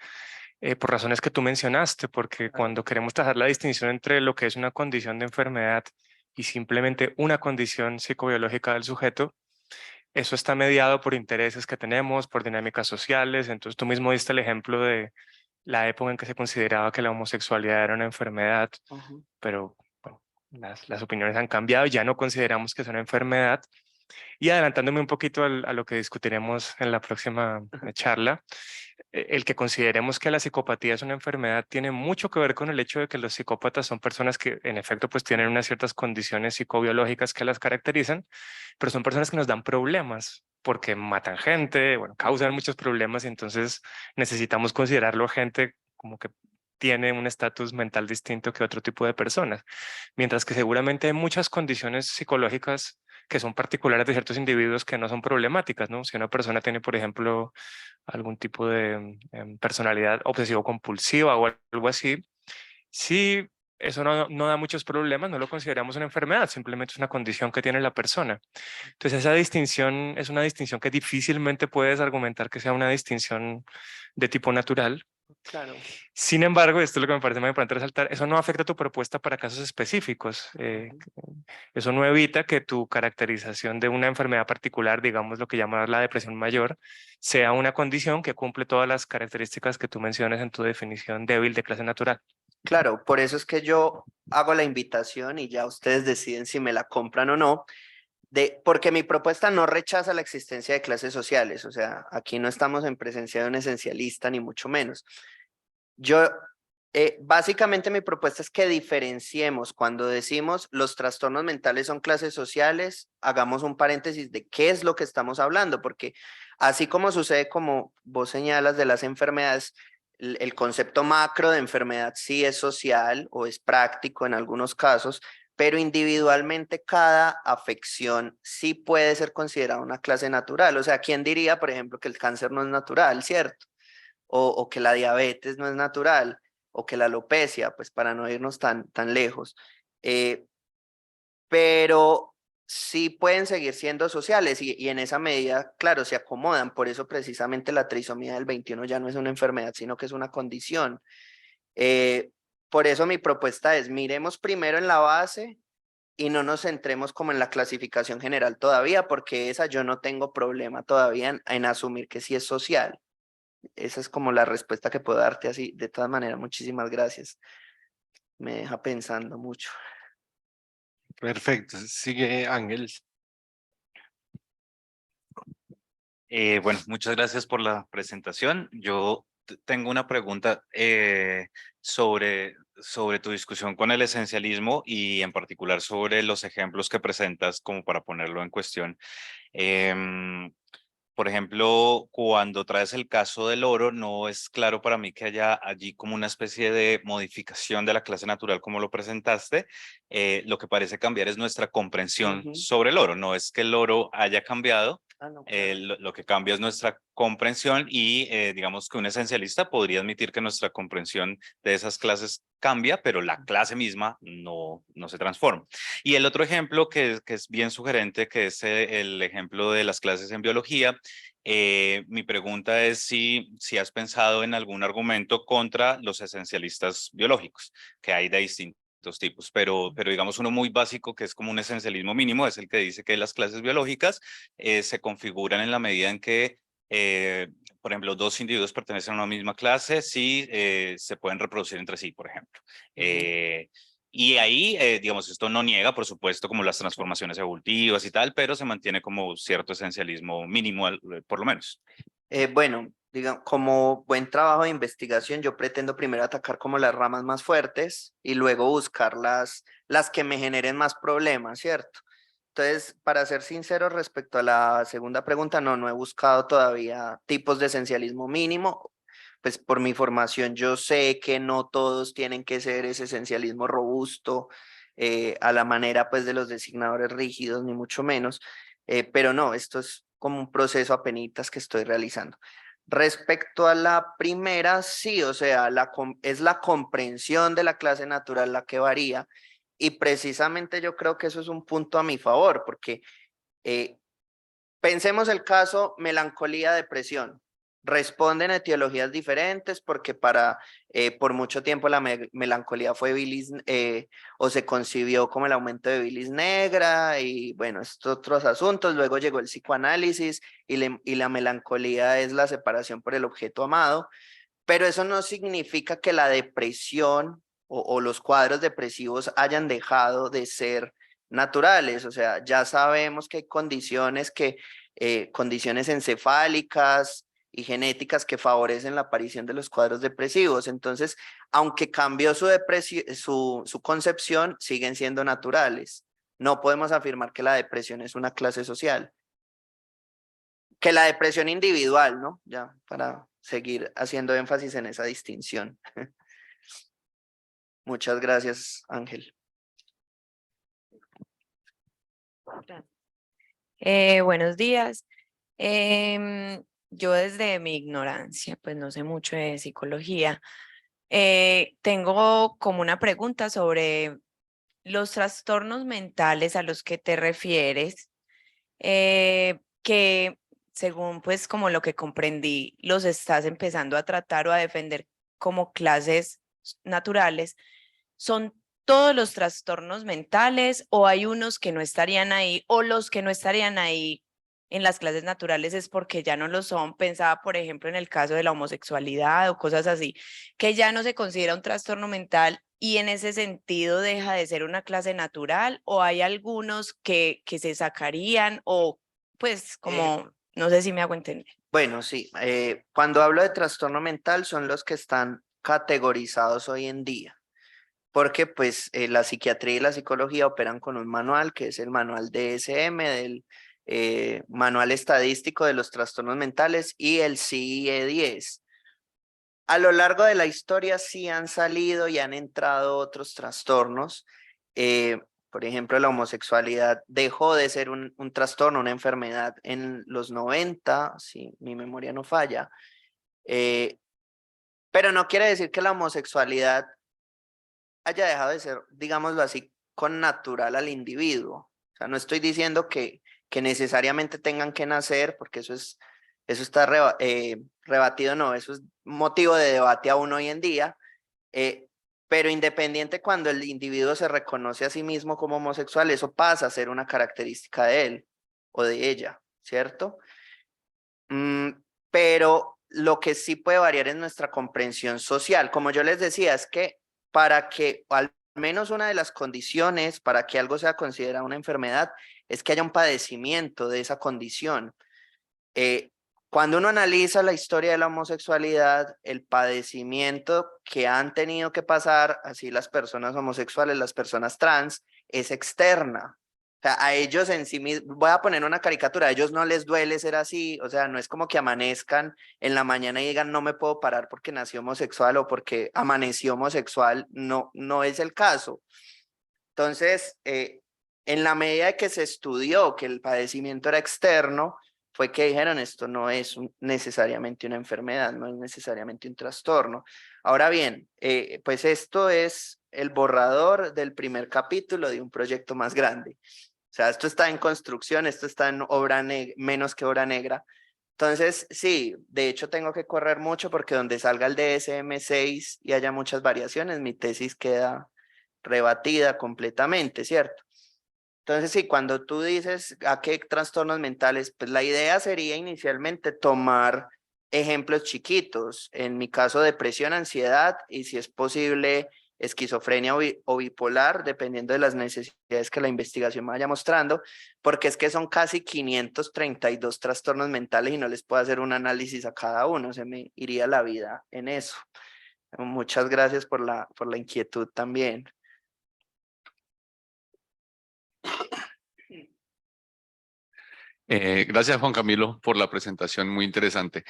Por razones que tú mencionaste, porque cuando queremos trazar la distinción entre lo que es una condición de enfermedad y simplemente una condición psicobiológica del sujeto, eso está mediado por intereses que tenemos, por dinámicas sociales. Entonces tú mismo diste el ejemplo de la época en que se consideraba que la homosexualidad era una enfermedad, pero bueno, las opiniones han cambiado y ya no consideramos que es una enfermedad. Y adelantándome un poquito a lo que discutiremos en la próxima charla, el que consideremos que la psicopatía es una enfermedad tiene mucho que ver con el hecho de que los psicópatas son personas que en efecto pues tienen unas ciertas condiciones psicobiológicas que las caracterizan, pero son personas que nos dan problemas porque matan gente, bueno, causan muchos problemas y entonces necesitamos considerarlo gente como que tiene un estatus mental distinto que otro tipo de personas, mientras que seguramente hay muchas condiciones psicológicas que son particulares de ciertos individuos que no son problemáticas, ¿no? Si una persona tiene, por ejemplo, algún tipo de personalidad obsesivo-compulsiva o algo así, sí, eso no da muchos problemas, no lo consideramos una enfermedad, simplemente es una condición que tiene la persona. Entonces esa distinción es una distinción que difícilmente puedes argumentar que sea una distinción de tipo natural. Claro. Sin embargo, esto es lo que me parece muy importante resaltar, eso no afecta tu propuesta para casos específicos. Eso no evita que tu caracterización de una enfermedad particular, digamos lo que llamas la depresión mayor, sea una condición que cumple todas las características que tú mencionas en tu definición débil de clase natural. Claro, por eso es que yo hago la invitación y ya ustedes deciden si me la compran o no, porque mi propuesta no rechaza la existencia de clases sociales, o sea, aquí no estamos en presencia de un esencialista ni mucho menos. Yo, básicamente mi propuesta es que diferenciemos cuando decimos los trastornos mentales son clases sociales, hagamos un paréntesis de qué es lo que estamos hablando, porque así como sucede como vos señalas de las enfermedades, el concepto macro de enfermedad sí es social o es práctico en algunos casos, pero individualmente cada afección sí puede ser considerada una clase natural. O sea, ¿quién diría, por ejemplo, que el cáncer no es natural, cierto? O que la diabetes no es natural, o que la alopecia, pues para no irnos tan lejos. Pero sí pueden seguir siendo sociales y en esa medida, claro, se acomodan. Por eso precisamente la trisomía del 21 ya no es una enfermedad, sino que es una condición. Por eso mi propuesta es, miremos primero en la base y no nos centremos como en la clasificación general todavía, porque esa yo no tengo problema todavía en asumir que sí es social. Esa es como la respuesta que puedo darte así. De todas maneras, muchísimas gracias. Me deja pensando mucho. Perfecto. Sigue Ángel. Bueno, muchas gracias por la presentación. Yo tengo una pregunta sobre tu discusión con el esencialismo y en particular sobre los ejemplos que presentas como para ponerlo en cuestión. Por ejemplo, cuando traes el caso del oro, no es claro para mí que haya allí como una especie de modificación de la clase natural como lo presentaste. Lo que parece cambiar es nuestra comprensión sobre el oro. No es que el oro haya cambiado, no, claro. Lo que cambia es nuestra comprensión y digamos que un esencialista podría admitir que nuestra comprensión de esas clases cambia, pero la clase misma no se transforma. Y el otro ejemplo que es bien sugerente, que es el ejemplo de las clases en biología. Mi pregunta es si has pensado en algún argumento contra los esencialistas biológicos, que hay de distintos tipos, pero digamos uno muy básico que es como un esencialismo mínimo, es el que dice que las clases biológicas se configuran en la medida en que, por ejemplo, dos individuos pertenecen a una misma clase, si se pueden reproducir entre sí, por ejemplo. Y ahí, digamos, esto no niega, por supuesto, como las transformaciones evolutivas y tal, pero se mantiene como cierto esencialismo mínimo, por lo menos. Bueno, como buen trabajo de investigación, yo pretendo primero atacar como las ramas más fuertes y luego buscar las que me generen más problemas, ¿cierto? Entonces, para ser sincero respecto a la segunda pregunta, no he buscado todavía tipos de esencialismo mínimo. Pues por mi formación yo sé que no todos tienen que ser ese esencialismo robusto a la manera pues de los designadores rígidos, ni mucho menos. Pero no, esto es como un proceso apenitas que estoy realizando. Respecto a la primera, sí, o sea, es la comprensión de la clase natural la que varía y precisamente yo creo que eso es un punto a mi favor, porque pensemos el caso melancolía, depresión. Responden a etiologías diferentes porque por mucho tiempo la melancolía fue bilis o se concibió como el aumento de bilis negra y bueno, estos otros asuntos. Luego llegó el psicoanálisis y la melancolía es la separación por el objeto amado, pero eso no significa que la depresión o los cuadros depresivos hayan dejado de ser naturales. O sea, ya sabemos que hay condiciones encefálicas y genéticas que favorecen la aparición de los cuadros depresivos. Entonces, aunque cambió su concepción, siguen siendo naturales. No podemos afirmar que la depresión es una clase social. Que la depresión individual, ¿no? Ya, para seguir haciendo énfasis en esa distinción. Muchas gracias, Ángel. Buenos días. Yo desde mi ignorancia, pues no sé mucho de psicología, tengo como una pregunta sobre los trastornos mentales a los que te refieres, que según pues como lo que comprendí, los estás empezando a tratar o a defender como clases naturales. ¿Son todos los trastornos mentales o hay unos que no estarían ahí o los que no estarían ahí en las clases naturales es porque ya no lo son? Pensaba, por ejemplo, en el caso de la homosexualidad o cosas así, que ya no se considera un trastorno mental y en ese sentido deja de ser una clase natural, o hay algunos que se sacarían o pues como, no sé si me hago entender. Bueno, sí. Cuando hablo de trastorno mental son los que están categorizados hoy en día. Porque pues la psiquiatría y la psicología operan con un manual que es el manual DSM, del manual estadístico de los trastornos mentales y el CIE-10. A lo largo de la historia sí han salido y han entrado otros trastornos. Por ejemplo, la homosexualidad dejó de ser un trastorno, una enfermedad en los 90, si mi memoria no falla. Pero no quiere decir que la homosexualidad haya dejado de ser, digámoslo así, con natural al individuo. O sea, no estoy diciendo que necesariamente tengan que nacer, porque eso está rebatido, no, eso es motivo de debate aún hoy en día, pero independiente cuando el individuo se reconoce a sí mismo como homosexual, eso pasa a ser una característica de él o de ella, ¿cierto? Pero lo que sí puede variar es nuestra comprensión social. Como yo les decía, es que para que al menos una de las condiciones para que algo sea considerado una enfermedad es que haya un padecimiento de esa condición. Cuando uno analiza la historia de la homosexualidad, el padecimiento que han tenido que pasar, así las personas homosexuales, las personas trans, es externa. O sea, a ellos en sí mismos, voy a poner una caricatura, a ellos no les duele ser así, o sea, no es como que amanezcan en la mañana y digan no me puedo parar porque nació homosexual o porque amaneció homosexual, no es el caso. Entonces, en la medida que se estudió que el padecimiento era externo, fue que dijeron esto no es necesariamente una enfermedad, no es necesariamente un trastorno. Ahora bien, pues esto es el borrador del primer capítulo de un proyecto más grande. O sea, esto está en construcción, esto está en menos que obra negra. Entonces, sí, de hecho tengo que correr mucho porque donde salga el DSM-6 y haya muchas variaciones, mi tesis queda rebatida completamente, ¿cierto? Entonces, sí, cuando tú dices a qué trastornos mentales, pues la idea sería inicialmente tomar ejemplos chiquitos. En mi caso, depresión, ansiedad y si es posible, esquizofrenia o bipolar, dependiendo de las necesidades que la investigación me vaya mostrando, porque es que son casi 532 trastornos mentales y no les puedo hacer un análisis a cada uno, se me iría la vida en eso. Muchas gracias por la inquietud también. Gracias, Juan Camilo, por la presentación, muy interesante.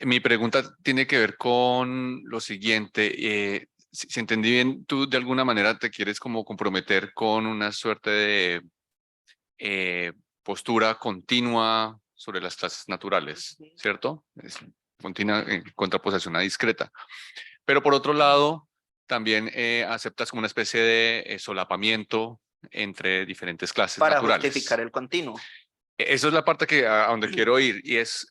Mi pregunta tiene que ver con lo siguiente. Si entendí bien, tú de alguna manera te quieres como comprometer con una suerte de postura continua sobre las clases naturales, ¿cierto? Es continua en contraposición a discreta. Pero por otro lado, también aceptas como una especie de solapamiento entre diferentes clases Para naturales. justificar el continuo. Eso es la parte que a donde quiero ir y es,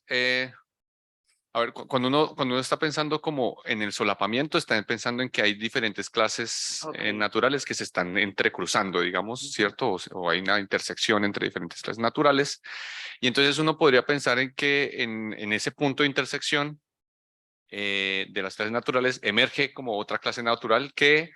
a ver, cuando uno está pensando como en el solapamiento, está pensando en que hay diferentes clases naturales que se están entrecruzando, digamos, ¿cierto? O hay una intersección entre diferentes clases naturales. Y entonces uno podría pensar en que en ese punto de intersección de las clases naturales emerge como otra clase natural que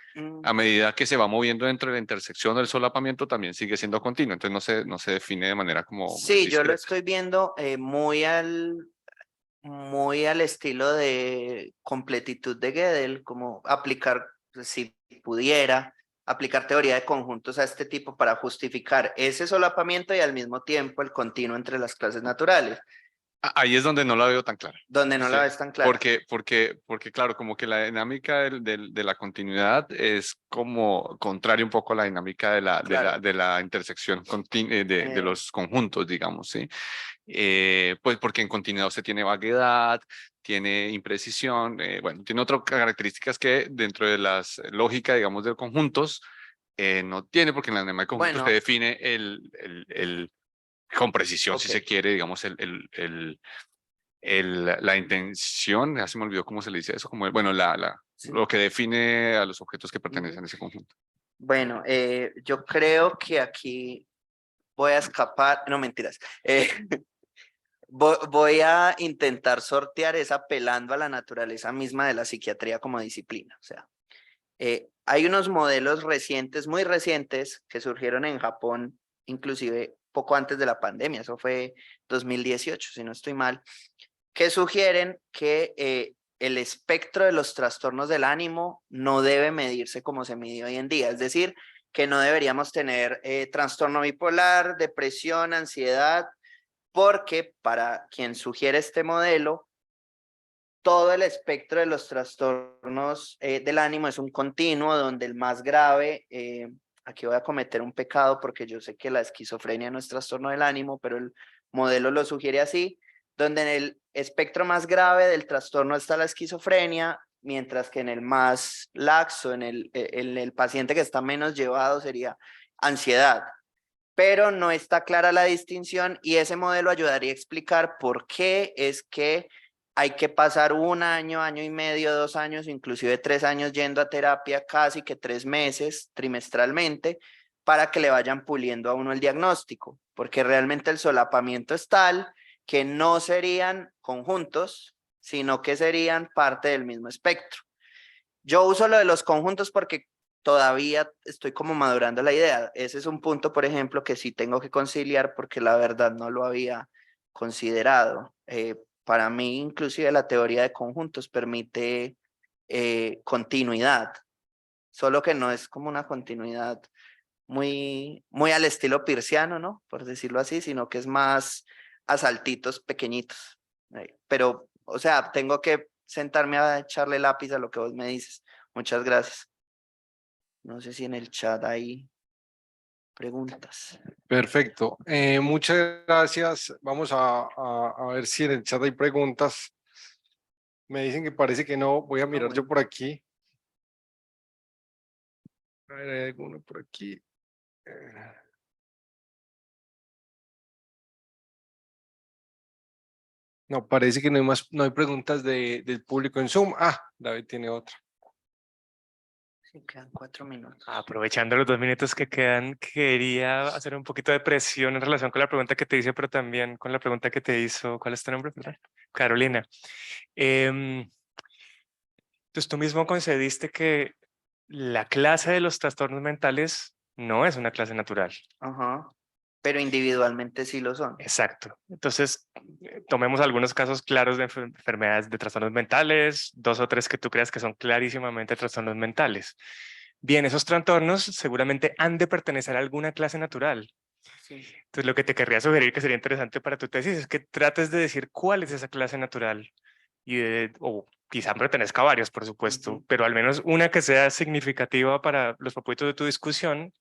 a medida que se va moviendo dentro de la intersección del solapamiento también sigue siendo continua. Entonces no se define de manera como Sí, yo lo discreta. estoy viendo muy al estilo de completitud de Gödel, como aplicar, si pudiera, aplicar teoría de conjuntos a este tipo para justificar ese solapamiento y al mismo tiempo el continuo entre las clases naturales. Ahí es donde no la veo tan clara. Donde no la ves tan clara. Porque claro, como que la dinámica de la continuidad es como contrario un poco a la dinámica de la intersección de los conjuntos, digamos, ¿sí? Pues porque en continuidad usted tiene vaguedad, tiene imprecisión, bueno, tiene otras características que dentro de las lógica, digamos, de conjuntos, no tiene, porque en la dinámica de conjuntos usted define con precisión, si se quiere, digamos, la intención, ya se me olvidó cómo se le dice eso, como, bueno, lo que define a los objetos que pertenecen a ese conjunto. Bueno, yo creo que aquí voy a escapar, no mentiras, voy a intentar sortear esa apelando a la naturaleza misma de la psiquiatría como disciplina. O sea, hay unos modelos recientes, muy recientes, que surgieron en Japón, inclusive poco antes de la pandemia, eso fue 2018, si no estoy mal, que sugieren que el espectro de los trastornos del ánimo no debe medirse como se mide hoy en día, es decir, que no deberíamos tener trastorno bipolar, depresión, ansiedad, porque para quien sugiere este modelo, todo el espectro de los trastornos del ánimo es un continuo donde el más grave, aquí voy a cometer un pecado porque yo sé que la esquizofrenia no es trastorno del ánimo, pero el modelo lo sugiere así, donde en el espectro más grave del trastorno está la esquizofrenia, mientras que en el más laxo, en el paciente que está menos llevado sería ansiedad. Pero no está clara la distinción y ese modelo ayudaría a explicar por qué es que hay que pasar un año, año y medio, 2 años, inclusive 3 años yendo a terapia, casi que 3 meses trimestralmente, para que le vayan puliendo a uno el diagnóstico, porque realmente el solapamiento es tal que no serían conjuntos, sino que serían parte del mismo espectro. Yo uso lo de los conjuntos porque todavía estoy como madurando la idea. Ese es un punto, por ejemplo, que sí tengo que conciliar porque la verdad no lo había considerado. Para mí, inclusive la teoría de conjuntos permite continuidad, solo que no es como una continuidad muy al estilo Peirceano, ¿no? Por decirlo así, sino que es más a saltitos pequeñitos. Pero, o sea, tengo que sentarme a echarle lápiz a lo que vos me dices. Muchas gracias. No sé si en el chat ahí preguntas. Perfecto. Muchas gracias. Vamos a ver si en el chat hay preguntas. Me dicen que parece que no. Voy a mirar yo bueno. por aquí. A ver, hay alguno por aquí. No, parece que no hay más, no hay preguntas del público en Zoom. Ah, David tiene otra. Sí, quedan 4 minutos. Aprovechando los 2 minutos que quedan, quería hacer un poquito de presión en relación con la pregunta que te hice, pero también con la pregunta que te hizo, ¿cuál es tu nombre? Perdón. Carolina. Entonces tú mismo concediste que la clase de los trastornos mentales no es una clase natural. Ajá. Pero individualmente sí lo son. Exacto. Entonces, tomemos algunos casos claros de enfermedades de trastornos mentales, 2 o 3 que tú creas que son clarísimamente trastornos mentales. Bien, esos trastornos seguramente han de pertenecer a alguna clase natural. Sí. Entonces, lo que te querría sugerir que sería interesante para tu tesis es que trates de decir cuál es esa clase natural o quizá pertenezca a varios, por supuesto, Ujú. pero al menos una que sea significativa para los propósitos de tu discusión,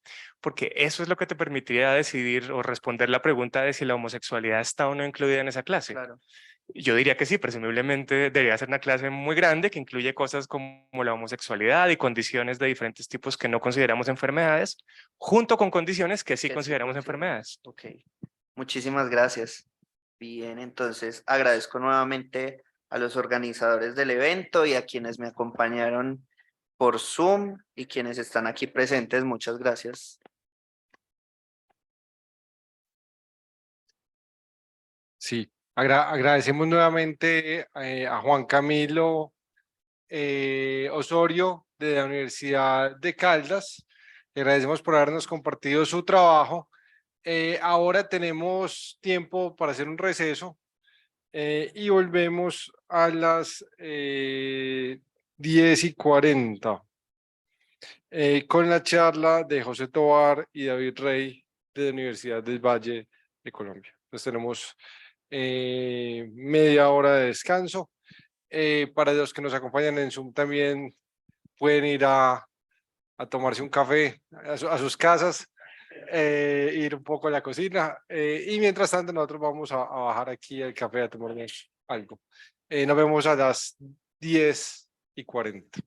porque eso es lo que te permitiría decidir o responder la pregunta de si la homosexualidad está o no incluida en esa clase. Claro. Yo diría que sí, presumiblemente debería ser una clase muy grande que incluye cosas como la homosexualidad y condiciones de diferentes tipos que no consideramos enfermedades, junto con condiciones que sí Que sí consideramos considero. enfermedades. Ok. Muchísimas gracias. Bien, entonces agradezco nuevamente a los organizadores del evento y a quienes me acompañaron por Zoom y quienes están aquí presentes. Muchas gracias. Sí, agradecemos nuevamente a Juan Camilo Osorio de la Universidad de Caldas. Le agradecemos por habernos compartido su trabajo. Ahora tenemos tiempo para hacer un receso y volvemos a las 10:40 con la charla de José Tovar y David Rey de la Universidad del Valle de Colombia. Entonces tenemos media hora de descanso. Para los que nos acompañan en Zoom también pueden ir a tomarse un café a sus casas, ir un poco a la cocina y mientras tanto nosotros vamos a bajar aquí al café a tomarnos algo. Nos vemos a las 10:40.